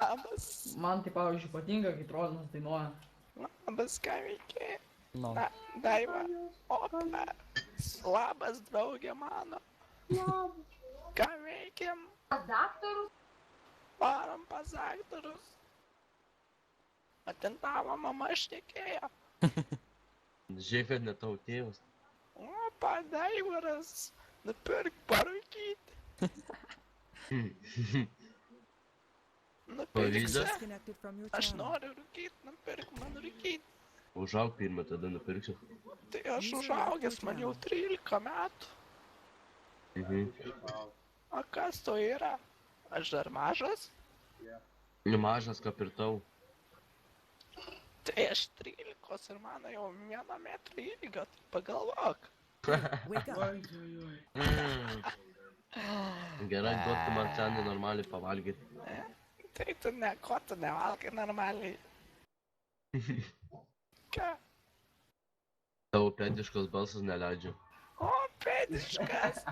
Labas. Man tai, pavyzdžiui, patinka, kai trolinas dainuoja. Labas, ką veikia? No. Na, Daiva. Opa. Labas, draugė mano. Ką veikiam? Pas daktarus? Varom pas daktarus. O ten tavo mama šnekėjo. Žiūrėk, kad ne tavo tėvas. Opa, Daivaras. Nupirk parūkyti. Nupirksi. Pavyzdžiui, Disconnected from your Aš channel. noriu rūkyti, nupirk man rūkyti. užauk pirmą, tada nupirksiu. Tai aš užaugęs, man jau 13 metų. O kas to yra? Aš dar mažas? Mažas kaip ir tau. Tai aš 13 ir mano jau 1 metrą ilgio, tai pagalvok. Wake up. Oi, oi, oi. Gerai, duok tu man ten normaliai pavalgyti. Tai tu ne, ko tu nevalgai normaliai? Ką? Tavo pediškas balsas neleidžia. O, pėdiškas.